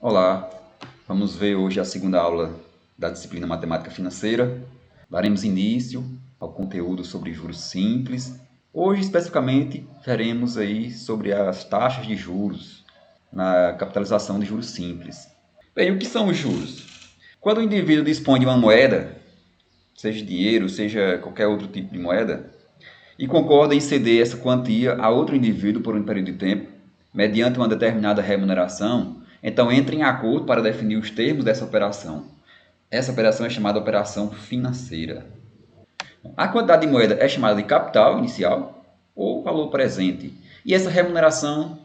Olá, vamos ver hoje a segunda aula da disciplina Matemática Financeira. Daremos início ao conteúdo sobre juros simples. Hoje, especificamente, veremos aí sobre as taxas de juros na capitalização de juros simples. Bem, o que são os juros? Quando o indivíduo dispõe de uma moeda, seja dinheiro, seja qualquer outro tipo de moeda, e concorda em ceder essa quantia a outro indivíduo por um período de tempo, mediante uma determinada remuneração, então entra em acordo para definir os termos dessa operação. Essa operação é chamada operação financeira. A quantidade de moeda é chamada de capital inicial ou valor presente. E essa remuneração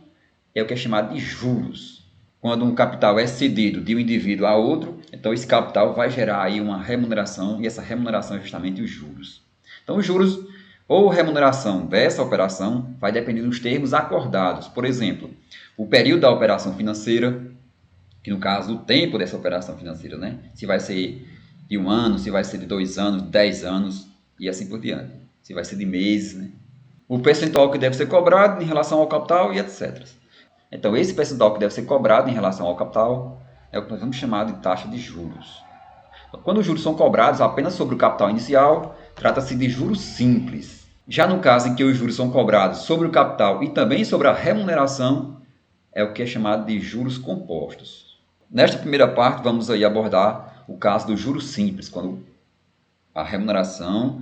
é o que é chamado de juros. Quando um capital é cedido de um indivíduo a outro, então esse capital vai gerar aí uma remuneração, e essa remuneração é justamente os juros. Então, os juros ou remuneração dessa operação vai depender dos termos acordados. Por exemplo, o período da operação financeira, que no caso o tempo dessa operação financeira, né? Se vai ser de 1 ano, se vai ser de 2 anos, 10 anos e assim por diante. Se vai ser de meses, né? O percentual que deve ser cobrado em relação ao capital e etc. Então, esse percentual que deve ser cobrado em relação ao capital é o que nós vamos chamar de taxa de juros. Quando os juros são cobrados apenas sobre o capital inicial, trata-se de juros simples. Já no caso em que os juros são cobrados sobre o capital e também sobre a remuneração, é o que é chamado de juros compostos. Nesta primeira parte, vamos aí abordar o caso dos juros simples, quando a remuneração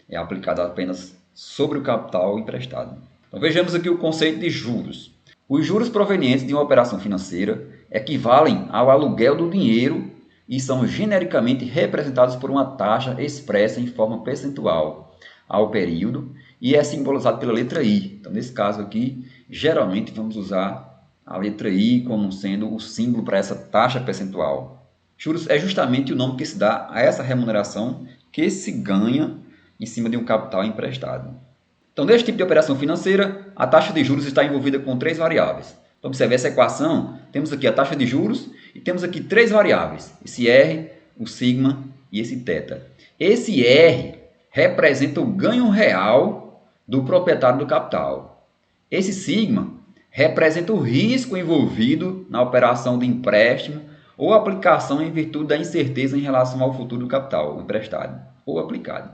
é aplicada apenas sobre o capital emprestado. Então, vejamos aqui o conceito de juros. Os juros provenientes de uma operação financeira equivalem ao aluguel do dinheiro e são genericamente representados por uma taxa expressa em forma percentual ao período e é simbolizado pela letra I. Então, nesse caso aqui, geralmente vamos usar a letra I como sendo o símbolo para essa taxa percentual. Juros é justamente o nome que se dá a essa remuneração que se ganha em cima de um capital emprestado. Então, neste tipo de operação financeira, a taxa de juros está envolvida com 3 variáveis. Então, observe essa equação, temos aqui a taxa de juros e temos aqui 3 variáveis, esse R, o sigma e esse θ. Esse R representa o ganho real do proprietário do capital. Esse sigma representa o risco envolvido na operação de empréstimo ou aplicação em virtude da incerteza em relação ao futuro do capital emprestado ou aplicado.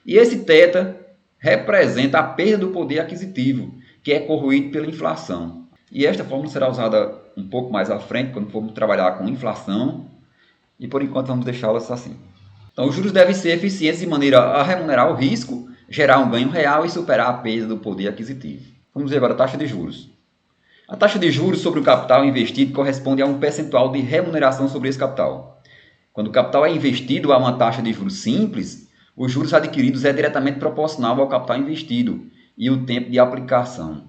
E esse θ representa a perda do poder aquisitivo, que é corroído pela inflação. E esta fórmula será usada um pouco mais à frente, quando formos trabalhar com inflação, e por enquanto vamos deixá-la assim. Então, os juros devem ser eficientes de maneira a remunerar o risco, gerar um ganho real e superar a perda do poder aquisitivo. Vamos ver agora a taxa de juros. A taxa de juros sobre o capital investido corresponde a um percentual de remuneração sobre esse capital. Quando o capital é investido a uma taxa de juros simples, os juros adquiridos é diretamente proporcional ao capital investido e o tempo de aplicação.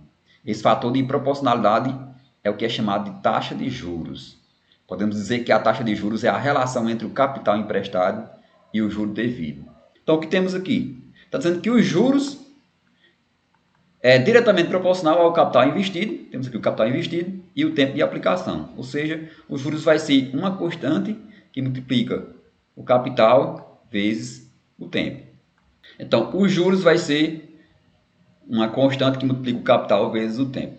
Esse fator de proporcionalidade é o que é chamado de taxa de juros. Podemos dizer que a taxa de juros é a relação entre o capital emprestado e o juro devido. Então, o que temos aqui? Está dizendo que os juros é diretamente proporcional ao capital investido, temos aqui o capital investido e o tempo de aplicação. Ou seja, os juros vai ser uma constante que multiplica o capital vezes o tempo. Então, os juros vai ser uma constante que multiplica o capital vezes o tempo.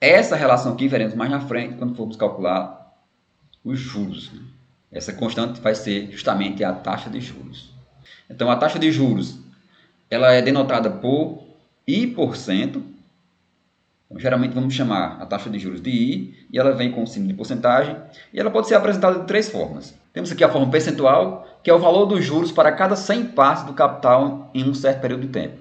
Essa relação aqui veremos mais na frente, quando formos calcular os juros. Essa constante vai ser justamente a taxa de juros. Então, a taxa de juros ela é denotada por I%. Então, geralmente vamos chamar a taxa de juros de I, e ela vem com o símbolo de porcentagem, e ela pode ser apresentada de 3 formas. Temos aqui a forma percentual, que é o valor dos juros para cada 100 partes do capital em um certo período de tempo.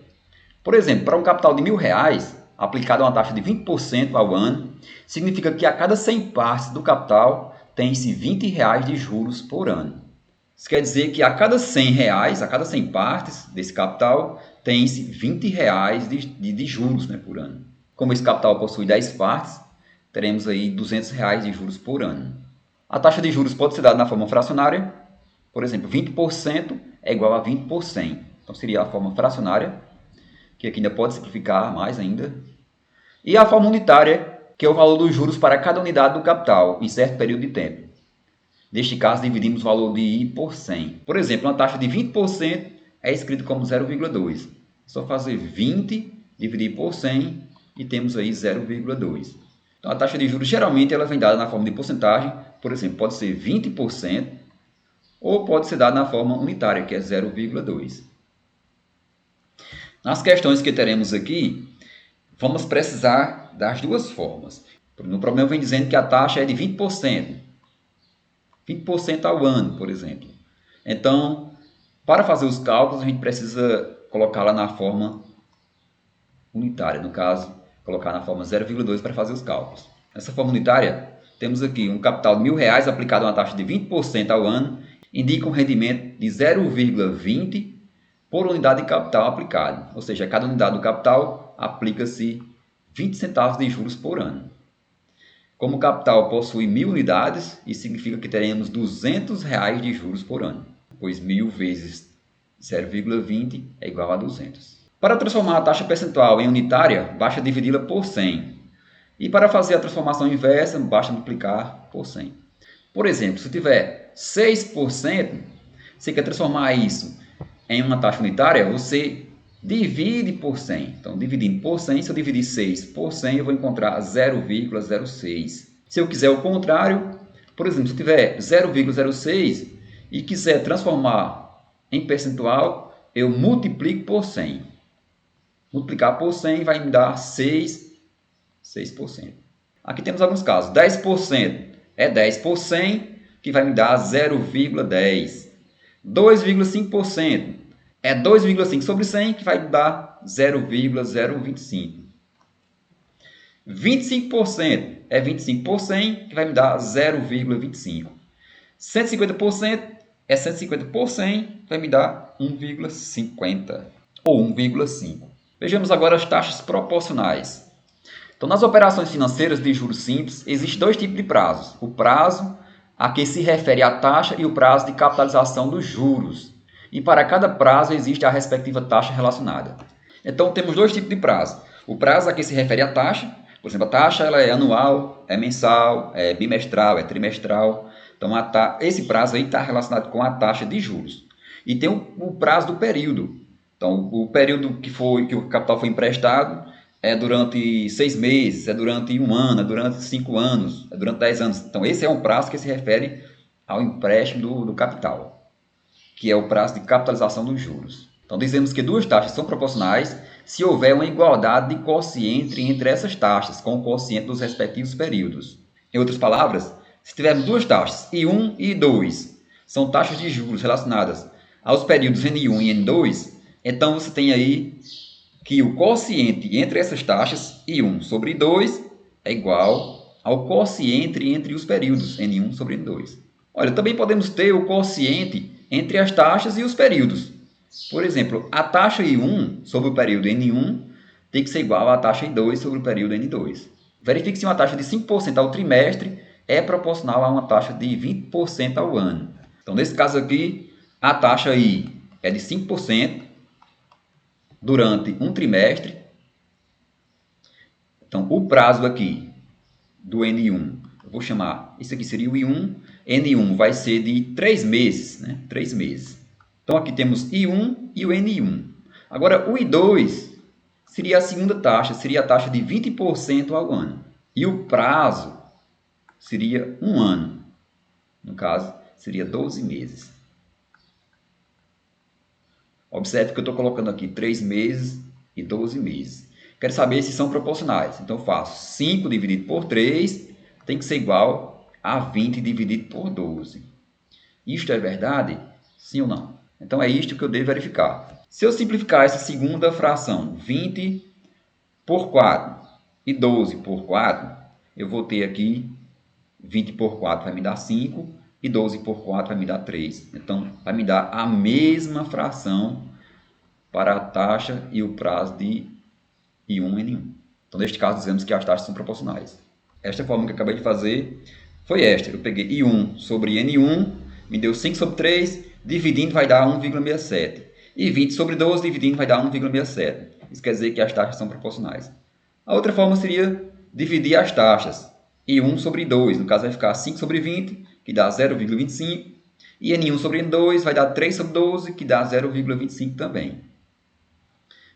Por exemplo, para um capital de R$1.000, aplicado a uma taxa de 20% ao ano, significa que a cada 100 partes do capital tem-se R$20 de juros por ano. Isso quer dizer que a cada R$100, a cada 100 partes desse capital, tem-se R$20 de juros, né, por ano. Como esse capital possui 10 partes, teremos aí R$200 de juros por ano. A taxa de juros pode ser dada na forma fracionária. Por exemplo, 20% é igual a 20 por 100. Então, seria a forma fracionária, que aqui ainda pode simplificar mais ainda. E a forma unitária, que é o valor dos juros para cada unidade do capital, em certo período de tempo. Neste caso, dividimos o valor de I por 100. Por exemplo, uma taxa de 20% é escrito como 0,2. É só fazer 20 dividir por 100 e temos aí 0,2. Então, a taxa de juros, geralmente, ela vem dada na forma de porcentagem. Por exemplo, pode ser 20% ou pode ser dada na forma unitária, que é 0,2. Nas questões que teremos aqui, vamos precisar das duas formas. No problema vem dizendo que a taxa é de 20%. 20% ao ano, por exemplo. Então, para fazer os cálculos, a gente precisa colocá-la na forma unitária. No caso, colocar na forma 0,2 para fazer os cálculos. Nessa forma unitária, temos aqui um capital de R$1.000 aplicado a uma taxa de 20% ao ano, indica um rendimento de 0,20 por unidade de capital aplicado. Ou seja, a cada unidade do capital aplica-se 20 centavos de juros por ano. Como o capital possui 1.000 unidades, isso significa que teremos R$200 de juros por ano, pois 1.000 vezes 0,20 é igual a 200. Para transformar a taxa percentual em unitária, basta dividi-la por 100. E para fazer a transformação inversa, basta multiplicar por 100. Por exemplo, se tiver 6%, você quer transformar isso em uma taxa unitária, você divide por 100. Então, dividindo por 100, se eu dividir 6 por 100, eu vou encontrar 0,06. Se eu quiser o contrário, por exemplo, se eu tiver 0,06 e quiser transformar em percentual, eu multiplico por 100. Multiplicar por 100 vai me dar 6%. Aqui temos alguns casos. 10% é 10 por 100, que vai me dar 0,10. 2,5% é 2,5 sobre 100, que vai me dar 0,025. 25% é 25 por 100, que vai me dar 0,25. 150% é 150 por 100, que vai me dar 1,50 ou 1,5. Vejamos agora as taxas proporcionais. Então, nas operações financeiras de juros simples, existem dois tipos de prazos. O prazo a que se refere a taxa e o prazo de capitalização dos juros. E para cada prazo existe a respectiva taxa relacionada. Então, temos dois tipos de prazo. O prazo a que se refere a taxa, por exemplo, a taxa ela é anual, é mensal, é bimestral, é trimestral. Então, esse prazo aí está relacionado com a taxa de juros. E tem o prazo do período. Então, o período que o capital foi emprestado é durante 6 meses, é durante 1 ano, é durante 5 anos, é durante 10 anos. Então, esse é um prazo que se refere ao empréstimo do capital, que é o prazo de capitalização dos juros. Então, dizemos que duas taxas são proporcionais se houver uma igualdade de quociente entre essas taxas, com o quociente dos respectivos períodos. Em outras palavras, se tivermos duas taxas, I1 e I2, são taxas de juros relacionadas aos períodos N1 e N2, então você tem aí que o quociente entre essas taxas, I1 sobre I2, é igual ao quociente entre os períodos, N1 sobre N2. Olha, também podemos ter o quociente entre as taxas e os períodos. Por exemplo, a taxa I1 sobre o período N1 tem que ser igual à taxa I2 sobre o período N2. Verifique se uma taxa de 5% ao trimestre é proporcional a uma taxa de 20% ao ano. Então, nesse caso aqui, a taxa I é de 5% durante um trimestre. Então, o prazo aqui do N1, eu vou chamar, isso aqui seria o I1, N1 vai ser de 3 meses, né? 3 meses. Então, aqui temos I1 e o N1. Agora, o I2 seria a segunda taxa, seria a taxa de 20% ao ano. E o prazo seria 1 ano. No caso, seria 12 meses. Observe que eu estou colocando aqui 3 meses e 12 meses. Quero saber se são proporcionais. Então, eu faço 5 dividido por 3, tem que ser igual a 20 dividido por 12. Isto é verdade? Sim ou não? Então, é isto que eu devo verificar. Se eu simplificar essa segunda fração, 20 por 4 e 12 por 4, eu vou ter aqui 20 por 4 vai me dar 5 e 12 por 4 vai me dar 3. Então, vai me dar a mesma fração para a taxa e o prazo de I1 e N1. Então, neste caso, dizemos que as taxas são proporcionais. Esta forma que eu acabei de fazer foi esta. Eu peguei I1 sobre N1, me deu 5 sobre 3, dividindo vai dar 1,67. E 20 sobre 12, dividindo vai dar 1,67. Isso quer dizer que as taxas são proporcionais. A outra forma seria dividir as taxas. I1 sobre 2, no caso vai ficar 5 sobre 20, que dá 0,25. E N1 sobre N2 vai dar 3 sobre 12, que dá 0,25 também.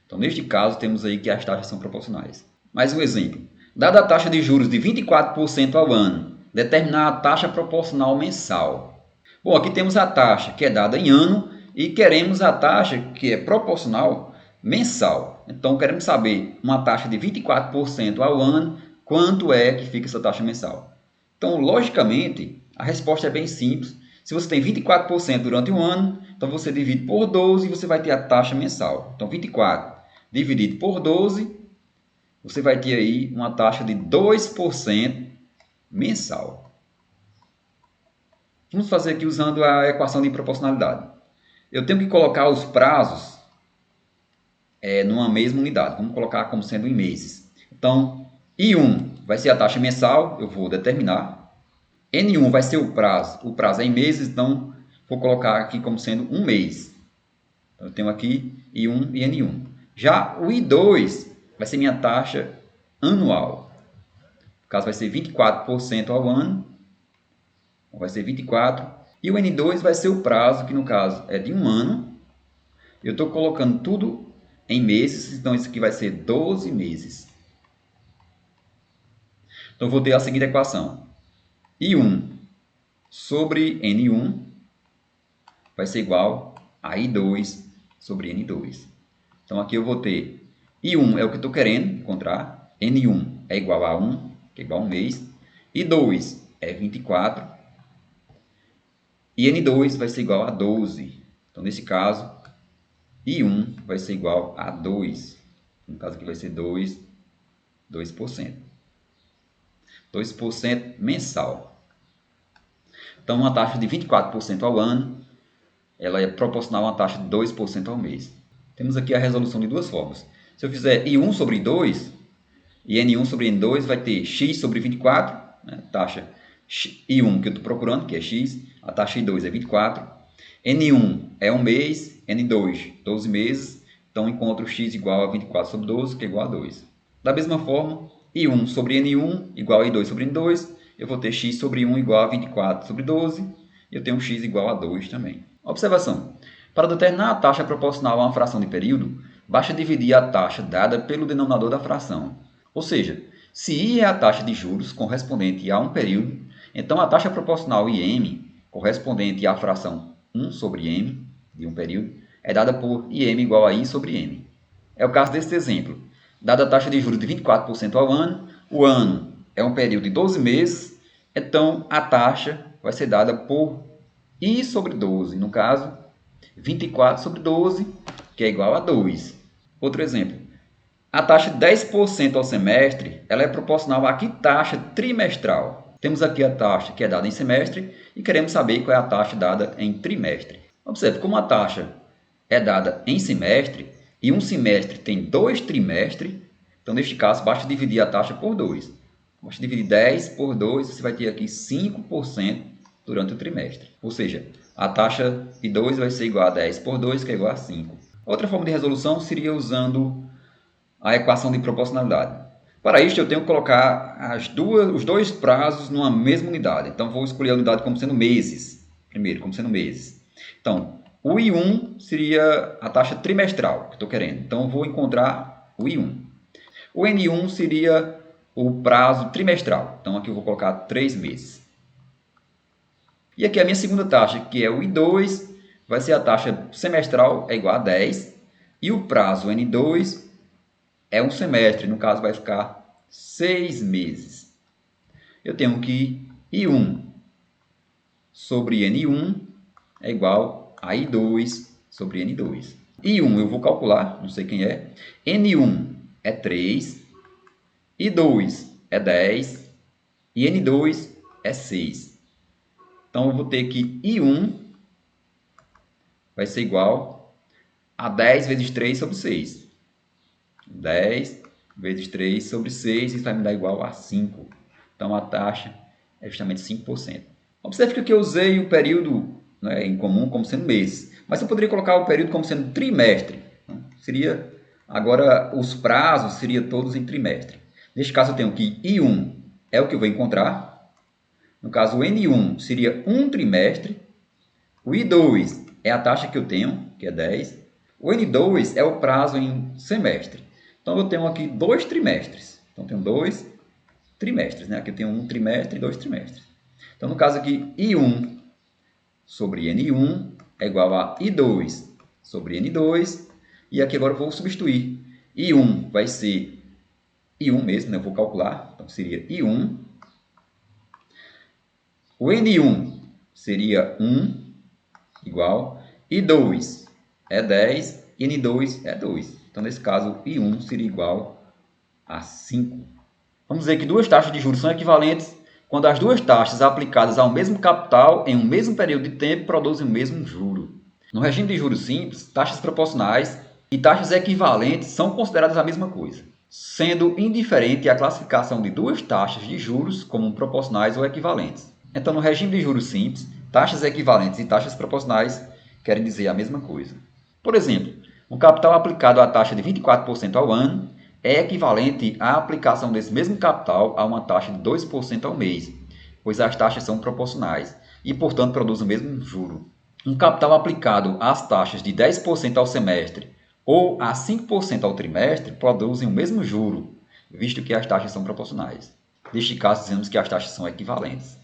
Então, neste caso, temos aí que as taxas são proporcionais. Mais um exemplo. Dada a taxa de juros de 24% ao ano, determinar a taxa proporcional mensal. Bom, aqui temos a taxa que é dada em ano e queremos a taxa que é proporcional mensal. Então, queremos saber uma taxa de 24% ao ano, quanto é que fica essa taxa mensal. Então, logicamente, a resposta é bem simples. Se você tem 24% durante um ano, então você divide por 12 e você vai ter a taxa mensal. Então, 24 dividido por 12, você vai ter aí uma taxa de 2% mensal. Vamos fazer aqui usando a equação de proporcionalidade. Eu tenho que colocar os prazos numa mesma unidade. Vamos colocar como sendo em meses. Então, I1 vai ser a taxa mensal, eu vou determinar. N1 vai ser o prazo é em meses, então vou colocar aqui como sendo um mês. Então, eu tenho aqui I1 e N1. Já o I2 vai ser minha taxa anual. No caso, vai ser 24% ao ano. Então, vai ser 24. E o N2 vai ser o prazo, que no caso é de um ano. Eu estou colocando tudo em meses, então isso aqui vai ser 12 meses. Então, vou ter a seguinte equação. I1 sobre N1 vai ser igual a I2 sobre N2. Então, aqui eu vou ter I1 é o que eu estou querendo encontrar. N1 é igual a 1, que é igual a um mês. I2 é 24. E N2 vai ser igual a 12. Então, nesse caso, I1 vai ser igual a 2. No caso aqui vai ser 2%. 2% mensal. Então, uma taxa de 24% ao ano, ela é proporcional a uma taxa de 2% ao mês. Temos aqui a resolução de duas formas. Se eu fizer I1 sobre I2, e N1 sobre N2 vai ter x sobre 24, né? Taxa I1 que eu estou procurando, que é x, a taxa I2 é 24. N1 é um mês, N2, 12 meses, então encontro x igual a 24 sobre 12, que é igual a 2. Da mesma forma, I1 sobre N1 igual a I2 sobre N2, eu vou ter x sobre 1 igual a 24 sobre 12, e eu tenho x igual a 2 também. Observação. Para determinar a taxa proporcional a uma fração de período, basta dividir a taxa dada pelo denominador da fração. Ou seja, se I é a taxa de juros correspondente a um período, então a taxa proporcional IM, correspondente à fração 1 sobre M, de um período, é dada por IM igual a I sobre M. É o caso deste exemplo. Dada a taxa de juros de 24% ao ano, o ano é um período de 12 meses, então a taxa vai ser dada por I sobre 12, no caso, 24 sobre 12, que é igual a 2. Outro exemplo. A taxa de 10% ao semestre, ela é proporcional a que taxa trimestral? Temos aqui a taxa que é dada em semestre e queremos saber qual é a taxa dada em trimestre. Observe, como a taxa é dada em semestre e um semestre tem 2 trimestres, então neste caso basta dividir a taxa por 2. Basta dividir 10 por 2, você vai ter aqui 5% durante o trimestre. Ou seja, a taxa de 2 vai ser igual a 10 por 2, que é igual a 5. Outra forma de resolução seria usando a equação de proporcionalidade. Para isso, eu tenho que colocar os dois prazos numa mesma unidade. Então, vou escolher a unidade como sendo meses. Primeiro, como sendo meses. Então, o I1 seria a taxa trimestral que eu estou querendo. Então, eu vou encontrar o I1. O N1 seria o prazo trimestral. Então, aqui eu vou colocar 3 meses. E aqui a minha segunda taxa, que é o I2, vai ser a taxa semestral, é igual a 10. E o prazo N2 é um semestre, no caso vai ficar 6 meses. Eu tenho que I1 sobre N1 é igual a I2 sobre N2. I1 eu vou calcular, não sei quem é. N1 é 3, I2 é 10 e N2 é 6. Então, eu vou ter que I1 vai ser igual a 10 vezes 3 sobre 6. 10 vezes 3 sobre 6, isso vai me dar igual a 5. Então, a taxa é justamente 5%. Observe que aqui eu usei o período, né, em comum como sendo mês. Mas eu poderia colocar o período como sendo trimestre. Seria, agora, os prazos seriam todos em trimestre. Neste caso, eu tenho que I1 é o que eu vou encontrar. No caso, o N1 seria um trimestre. O I2 é a taxa que eu tenho, que é 10. O N2 é o prazo em semestre. Então, eu tenho aqui 2 trimestres. Então, eu tenho 2 trimestres, né? Aqui eu tenho um trimestre e 2 trimestres. Então, no caso aqui, I1 sobre N1 é igual a I2 sobre N2. E aqui agora eu vou substituir. I1 vai ser I1 mesmo, né? Eu vou calcular. Então, seria I1. O N1 seria 1 igual. I2 é 10 e N2 é 2. Então, nesse caso, I1 seria igual a 5. Vamos dizer que duas taxas de juros são equivalentes quando as duas taxas aplicadas ao mesmo capital em um mesmo período de tempo produzem o mesmo juro. No regime de juros simples, taxas proporcionais e taxas equivalentes são consideradas a mesma coisa, sendo indiferente a classificação de duas taxas de juros como proporcionais ou equivalentes. Então, no regime de juros simples, taxas equivalentes e taxas proporcionais querem dizer a mesma coisa. Por exemplo, um capital aplicado à taxa de 24% ao ano é equivalente à aplicação desse mesmo capital a uma taxa de 2% ao mês, pois as taxas são proporcionais e, portanto, produzem o mesmo juro. Um capital aplicado às taxas de 10% ao semestre ou a 5% ao trimestre produzem o mesmo juro, visto que as taxas são proporcionais. Neste caso, dizemos que as taxas são equivalentes.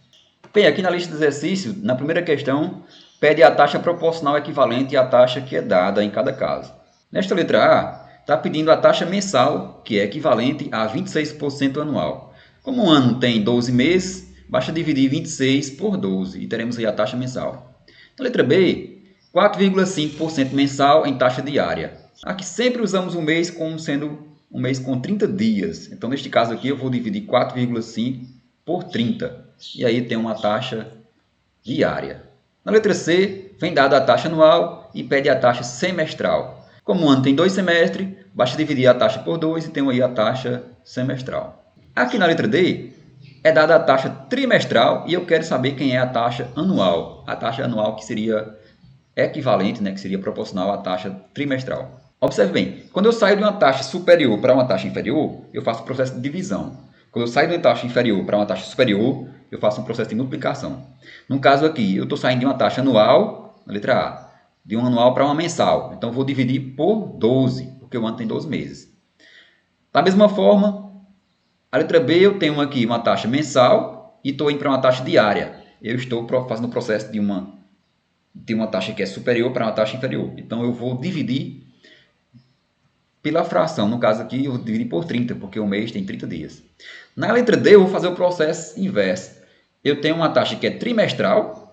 Bem, aqui na lista de exercícios, na primeira questão, pede a taxa proporcional equivalente à taxa que é dada em cada caso. Nesta letra A, está pedindo a taxa mensal, que é equivalente a 26% anual. Como um ano tem 12 meses, basta dividir 26 por 12 e teremos aí a taxa mensal. Na letra B, 4,5% mensal em taxa diária. Aqui sempre usamos o mês como sendo um mês com 30 dias. Então, neste caso aqui, eu vou dividir 4,5 por 30. E aí tem uma taxa diária. Na letra C, vem dada a taxa anual e pede a taxa semestral. Como o ano tem 2 semestres, basta dividir a taxa por 2 e temos aí a taxa semestral. Aqui na letra D, é dada a taxa trimestral e eu quero saber quem é a taxa anual. A taxa anual que seria equivalente, né, que seria proporcional à taxa trimestral. Observe bem, quando eu saio de uma taxa superior para uma taxa inferior, eu faço o processo de divisão. Quando eu saio de uma taxa inferior para uma taxa superior, eu faço um processo de multiplicação. No caso aqui, eu estou saindo de uma taxa anual, na letra A, de um anual para uma mensal. Então, eu vou dividir por 12, porque o ano tem 12 meses. Da mesma forma, a letra B, eu tenho aqui uma taxa mensal e estou indo para uma taxa diária. Eu estou fazendo o processo de uma taxa que é superior para uma taxa inferior. Então, eu vou dividir pela fração. No caso aqui, eu vou dividir por 30, porque o mês tem 30 dias. Na letra D, eu vou fazer o processo inverso. Eu tenho uma taxa que é trimestral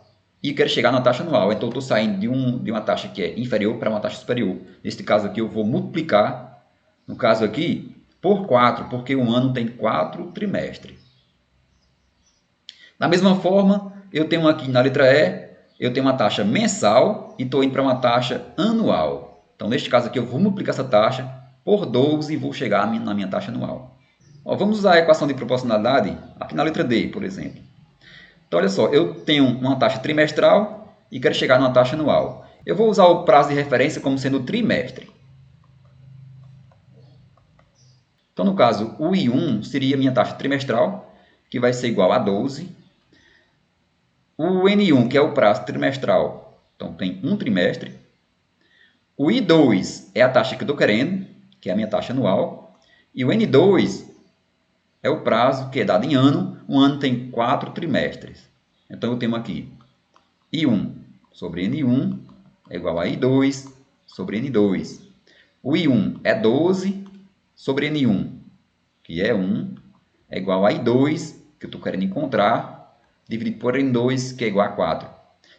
e quero chegar na taxa anual. Então, eu estou saindo de uma taxa que é inferior para uma taxa superior. Neste caso aqui, eu vou multiplicar, no caso aqui, por 4, porque um ano tem 4 trimestres. Da mesma forma, eu tenho aqui na letra E, eu tenho uma taxa mensal e estou indo para uma taxa anual. Então, neste caso aqui, eu vou multiplicar essa taxa por 12 e vou chegar na minha taxa anual. Vamos usar a equação de proporcionalidade aqui na letra D, por exemplo. Então, olha só, eu tenho uma taxa trimestral e quero chegar numa taxa anual. Eu vou usar o prazo de referência como sendo o trimestre. Então, no caso, o I1 seria a minha taxa trimestral, que vai ser igual a 12. O N1, que é o prazo trimestral, então tem um trimestre. O I2 é a taxa que eu estou querendo, que é a minha taxa anual. E o N2 é o prazo que é dado em ano. Um ano tem 4 trimestres. Então, eu tenho aqui I1 sobre N1 é igual a I2 sobre N2. O I1 é 12 sobre N1, que é 1, é igual a I2, que eu estou querendo encontrar, dividido por N2, que é igual a 4.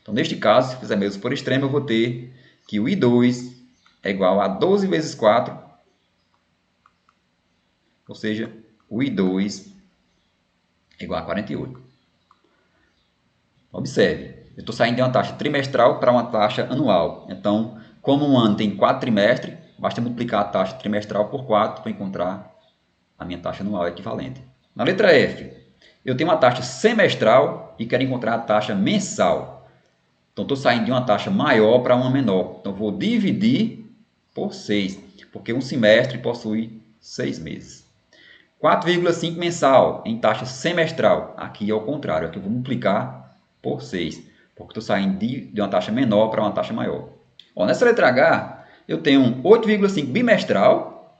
Então, neste caso, se fizer menos por extremo, eu vou ter que o I2 é igual a 12 vezes 4, ou seja, o I2 é igual a 48. Observe, eu estou saindo de uma taxa trimestral para uma taxa anual. Então, como um ano tem 4 trimestres, basta multiplicar a taxa trimestral por 4 para encontrar a minha taxa anual equivalente. Na letra F, eu tenho uma taxa semestral e quero encontrar a taxa mensal. Então, estou saindo de uma taxa maior para uma menor. Então, vou dividir por 6, porque um semestre possui 6 meses. 4,5 mensal em taxa semestral. Aqui é o contrário, aqui eu vou multiplicar por 6, porque estou saindo de uma taxa menor para uma taxa maior. Nessa letra H, eu tenho 8,5 bimestral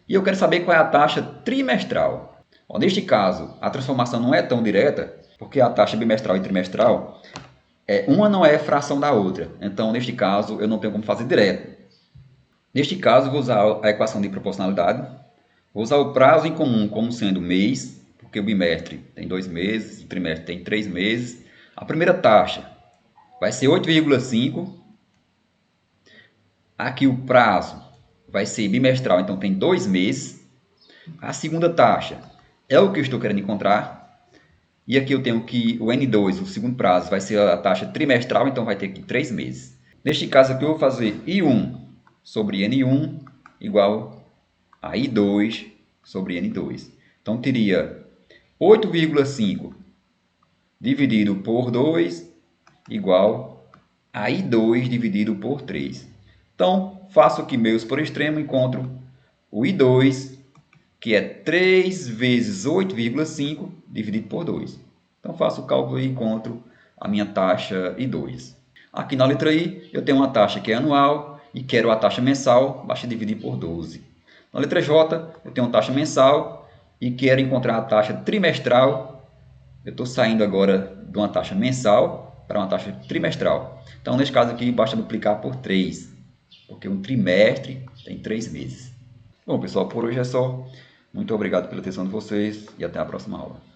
e eu quero saber qual é a taxa trimestral. Ó, neste caso, a transformação não é tão direta, porque a taxa bimestral e trimestral, uma não é fração da outra. Então, neste caso, eu não tenho como fazer direto. Neste caso, vou usar a equação de proporcionalidade. Vou usar o prazo em comum como sendo mês, porque o bimestre tem 2 meses, o trimestre tem 3 meses. A primeira taxa vai ser 8,5. Aqui o prazo vai ser bimestral, então tem 2 meses. A segunda taxa é o que eu estou querendo encontrar. E aqui eu tenho que o N2, o segundo prazo, vai ser a taxa trimestral, então vai ter aqui 3 meses. Neste caso aqui eu vou fazer I1 sobre N1 igual a I2 sobre N2. Então teria 8,5 dividido por 2 igual a I2 dividido por 3. Então, faço aqui meios por extremo, encontro o I2, que é 3 vezes 8,5 dividido por 2. Então, faço o cálculo e encontro a minha taxa I2. Aqui na letra I, eu tenho uma taxa que é anual e quero a taxa mensal, basta dividir por 12. Na letra J, eu tenho uma taxa mensal e quero encontrar a taxa trimestral. Eu estou saindo agora de uma taxa mensal para uma taxa trimestral. Então, nesse caso aqui, basta multiplicar por 3, porque um trimestre tem 3 meses. Bom, pessoal, por hoje é só. Muito obrigado pela atenção de vocês e até a próxima aula.